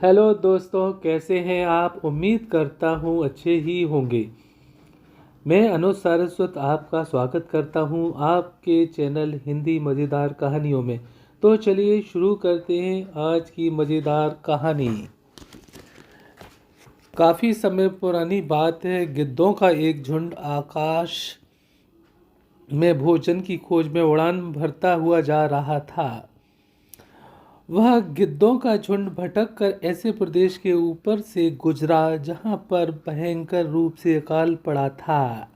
Hello दोस्तों, कैसे हैं आप। उम्मीद करता हूँ अच्छे ही होंगे। मैं अनुज सारस्वत आपका स्वागत करता हूँ आपके चैनल हिंदी मज़ेदार कहानियों में। तो चलिए शुरू करते हैं आज की मज़ेदार कहानी। काफ़ी समय पुरानी बात है। गिद्धों का एक झुंड आकाश में भोजन की खोज में उड़ान भरता हुआ जा रहा था। वह गिद्धों का झुंड भटक कर ऐसे प्रदेश के ऊपर से गुजरा जहां पर भयंकर रूप से अकाल पड़ा था।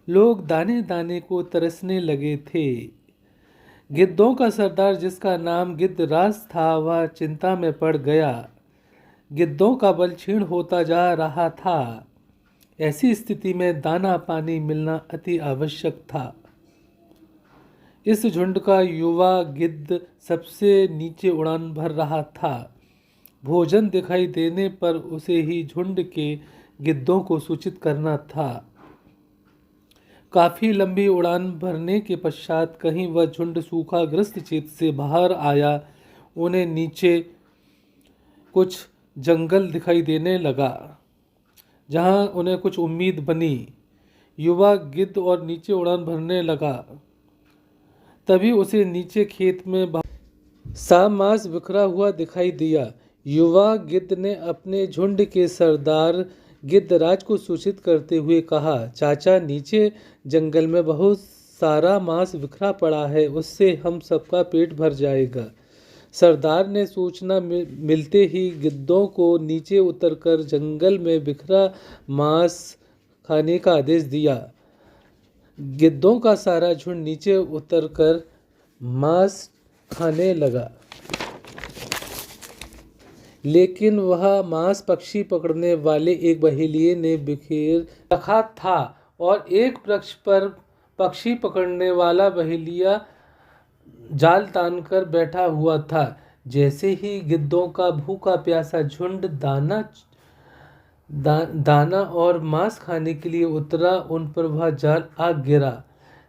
लोग दाने दाने को तरसने लगे थे। गिद्धों का सरदार, जिसका नाम गिद्धराज था, वह चिंता में पड़ गया। गिद्धों का बल क्षीण होता जा रहा था। ऐसी स्थिति में दाना पानी मिलना अति आवश्यक था। इस झुंड का युवा गिद्ध सबसे नीचे उड़ान भर रहा था। भोजन दिखाई देने पर उसे ही झुंड के गिद्धों को सूचित करना था। काफी लंबी उड़ान भरने के पश्चात कहीं वह झुंड सूखाग्रस्त क्षेत्र से बाहर आया। उन्हें नीचे कुछ जंगल दिखाई देने लगा, जहां उन्हें कुछ उम्मीद बनी। युवा गिद्ध और नीचे उड़ान भरने लगा। तभी उसे नीचे खेत में सा मांस बिखरा हुआ दिखाई दिया। युवा गिद्ध ने अपने झुंड के सरदार गिद्धराज को सूचित करते हुए कहा, चाचा, नीचे जंगल में बहुत सारा मांस बिखरा पड़ा है, उससे हम सबका पेट भर जाएगा। सरदार ने सूचना मिलते ही गिद्धों को नीचे उतरकर जंगल में बिखरा मांस खाने का आदेश दिया। गिद्धों का सारा झुंड नीचे उतरकर मांस खाने लगा, लेकिन वह मांस पक्षी पकड़ने वाले एक बहेलिये ने बिखेर रखा था और एक वृक्ष पर पक्षी पकड़ने वाला बहेलिया जाल तानकर बैठा हुआ था। जैसे ही गिद्धों का भूखा प्यासा झुंड दाना और मांस खाने के लिए उतरा, उन पर वह जाल आ गिरा।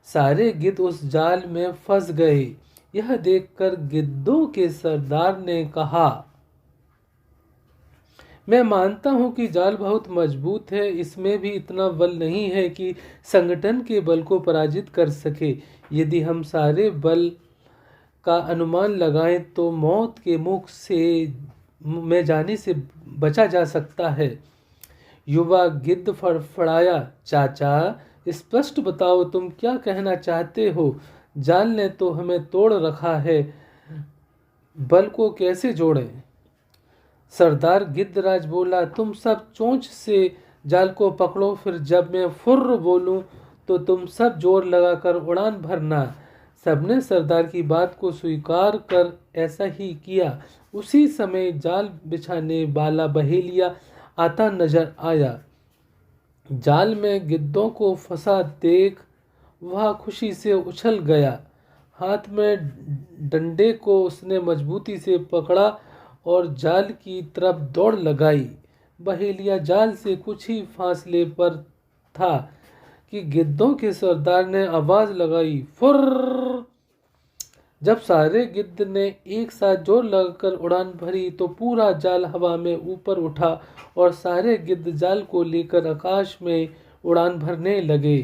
सारे गिद्ध उस जाल में फंस गए। यह देखकर गिद्धों के सरदार ने कहा, मैं मानता हूं कि जाल बहुत मजबूत है, इसमें भी इतना बल नहीं है कि संगठन के बल को पराजित कर सके। यदि हम सारे बल का अनुमान लगाएं तो मौत के मुख में जाने से बचा जा सकता है। युवा गिद्ध फड़फड़ाया, चाचा, स्पष्ट बताओ, तुम क्या कहना चाहते हो। जाल ने तो हमें तोड़ रखा है, बल को कैसे जोड़ें। सरदार गिद्धराज बोला, तुम सब चोंच से जाल को पकड़ो, फिर जब मैं फुर्र बोलूं तो तुम सब जोर लगाकर उड़ान भरना। सबने सरदार की बात को स्वीकार कर ऐसा ही किया। उसी समय जाल बिछाने वाला बहेलिया आता नजर आया। जाल में गिद्धों को फंसा देख वह खुशी से उछल गया। हाथ में डंडे को उसने मजबूती से पकड़ा और जाल की तरफ दौड़ लगाई। बहेलिया जाल से कुछ ही फासले पर था कि गिद्धों के सरदार ने आवाज लगाई, फुर्र। जब सारे गिद्ध ने एक साथ जोर लगाकर उड़ान भरी तो पूरा जाल हवा में ऊपर उठा और सारे गिद्ध जाल को लेकर आकाश में उड़ान भरने लगे।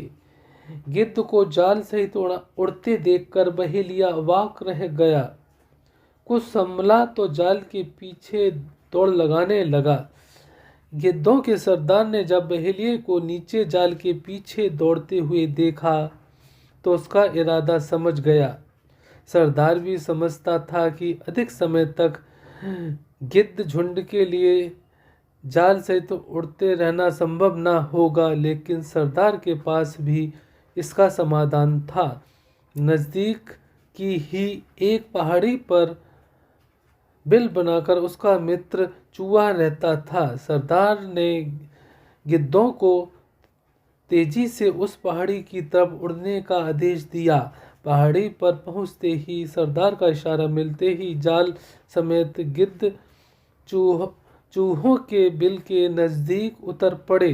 गिद्ध को जाल सहित उड़ते देखकर बहेलिया अवाक रह गया। कुछ संभला तो जाल के पीछे दौड़ लगाने लगा। गिद्धों के सरदार ने जब बहेलिये को नीचे जाल के पीछे दौड़ते हुए देखा तो उसका इरादा समझ गया। सरदार भी समझता था कि अधिक समय तक गिद्ध झुंड के लिए जाल सहित उड़ते रहना संभव न होगा, लेकिन सरदार के पास भी इसका समाधान था। नज़दीक की ही एक पहाड़ी पर बिल बनाकर उसका मित्र चूहा रहता था। सरदार ने गिद्धों को तेजी से उस पहाड़ी की तरफ उड़ने का आदेश दिया। पहाड़ी पर पहुंचते ही सरदार का इशारा मिलते ही जाल समेत गिद्ध चूहों के बिल के नजदीक उतर पड़े।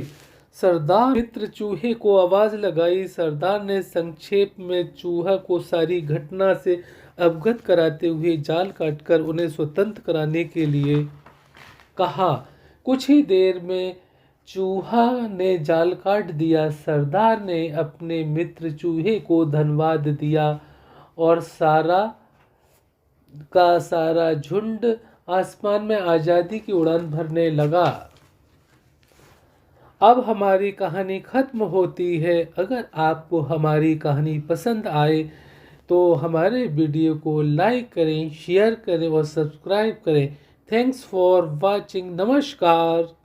सरदार मित्र चूहे को आवाज लगाई। सरदार ने संक्षेप में चूहा को सारी घटना से अवगत कराते हुए जाल काटकर उन्हें स्वतंत्र कराने के लिए कहा। कुछ ही देर में चूहा ने जाल काट दिया। सरदार ने अपने मित्र चूहे को धन्यवाद दिया और सारा का सारा झुंड आसमान में आज़ादी की उड़ान भरने लगा। अब हमारी कहानी खत्म होती है। अगर आपको हमारी कहानी पसंद आए तो हमारे वीडियो को लाइक करें, शेयर करें और सब्सक्राइब करें। Thanks for watching. नमस्कार।